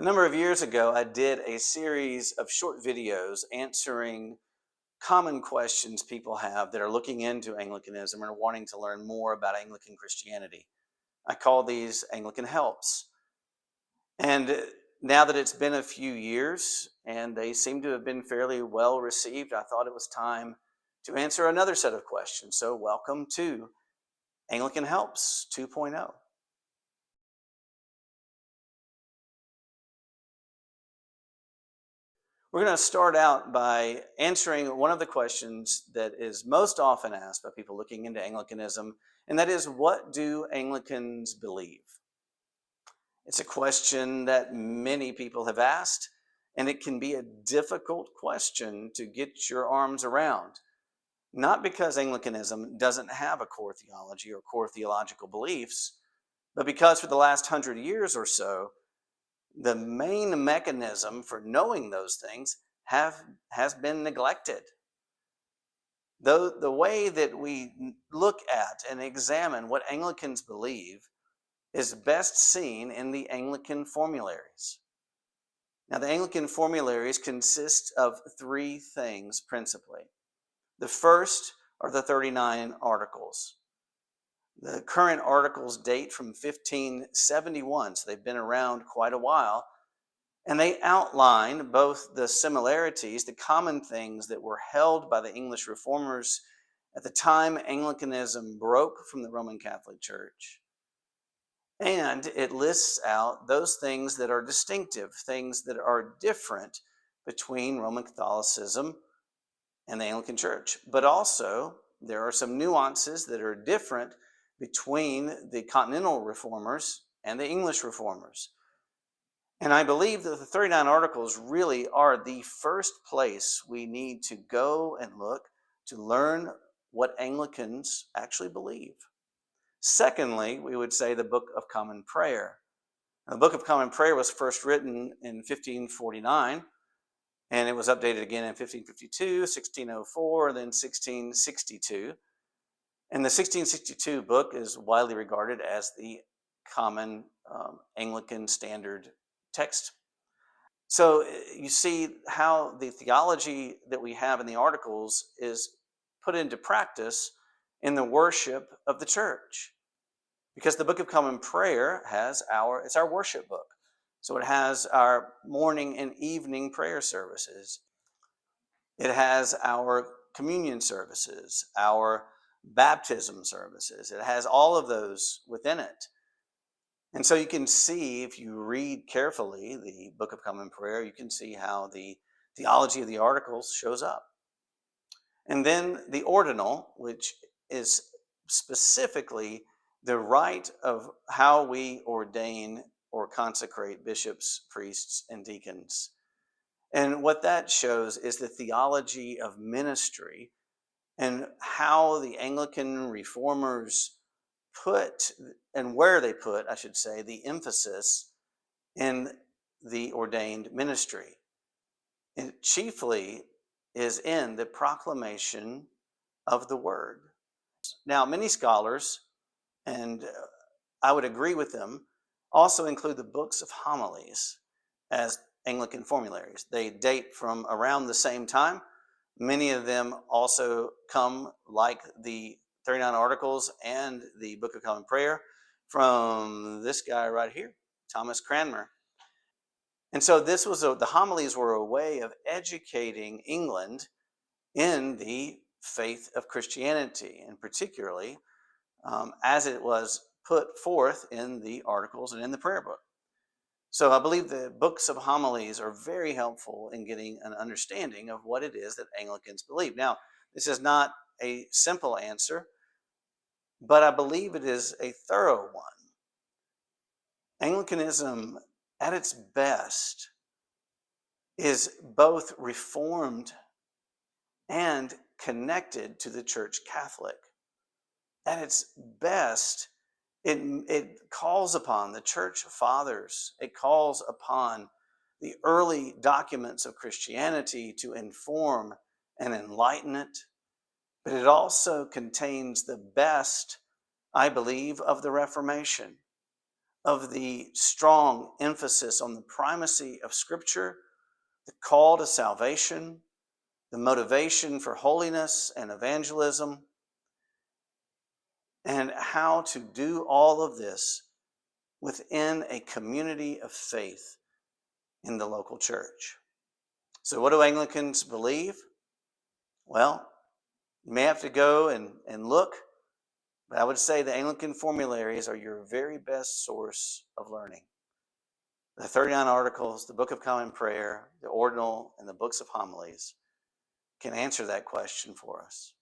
A number of years ago, I did a series of short videos answering common questions people have that are looking into Anglicanism and are wanting to learn more about Anglican Christianity. I call these Anglican Helps. And now that it's been a few years and they seem to have been fairly well received, I thought it was time to answer another set of questions. So, welcome to Anglican Helps 2.0. We're going to start out by answering one of the questions that is most often asked by people looking into Anglicanism, and that is, what do Anglicans believe? It's a question that many people have asked, and it can be a difficult question to get your arms around. Not because Anglicanism doesn't have a core theology or core theological beliefs, but because for the last 100 years or so, the main mechanism for knowing those things has been neglected. Though the way that we look at and examine what Anglicans believe is best seen in the Anglican Formularies. Now, the Anglican Formularies consist of three things principally. The first are the 39 Articles. The current articles date from 1571, so they've been around quite a while. And they outline both the similarities, the common things that were held by the English reformers at the time Anglicanism broke from the Roman Catholic Church. And it lists out those things that are distinctive, things that are different between Roman Catholicism and the Anglican Church. But also, there are some nuances that are different between the continental reformers and the English reformers. And I believe that the 39 Articles really are the first place we need to go and look to learn what Anglicans actually believe. Secondly, we would say the Book of Common Prayer. Now, the Book of Common Prayer was first written in 1549, and it was updated again in 1552, 1604, and then 1662. And the 1662 book is widely regarded as the common Anglican standard text. So you see how the theology that we have in the Articles is put into practice in the worship of the church. Because the Book of Common Prayer it's our worship book. So it has our morning and evening prayer services. It has our communion services, our baptism services. It has all of those within it. And so you can see, if you read carefully the Book of Common Prayer, you can see how the theology of the Articles shows up. And then the Ordinal, which is specifically the rite of how we ordain or consecrate bishops, priests, and deacons. And what that shows is the theology of ministry and how the Anglican reformers put, and where they put, I should say, the emphasis in the ordained ministry. And chiefly is in the proclamation of the word. Now, many scholars, and I would agree with them, also include the Books of Homilies as Anglican Formularies. They date from around the same time. Many of them also come, like the 39 Articles and the Book of Common Prayer, from this guy right here, Thomas Cranmer. And so the homilies were a way of educating England in the faith of Christianity, and particularly as it was put forth in the Articles and in the prayer book. So I believe the Books of Homilies are very helpful in getting an understanding of what it is that Anglicans believe. Now, this is not a simple answer, but I believe it is a thorough one. Anglicanism, at its best, is both reformed and connected to the Church Catholic. At its best, it calls upon the church fathers. It calls upon the early documents of Christianity to inform and enlighten it. But it also contains the best, I believe, of the Reformation. of the strong emphasis on the primacy of Scripture, the call to salvation, the motivation for holiness and evangelism, and how to do all of this within a community of faith in the local church. So, what do Anglicans believe? Well, you may have to go and look, but I would say the Anglican Formularies are your very best source of learning. The 39 articles, the Book of Common Prayer, the Ordinal, and the Books of Homilies can answer that question for us.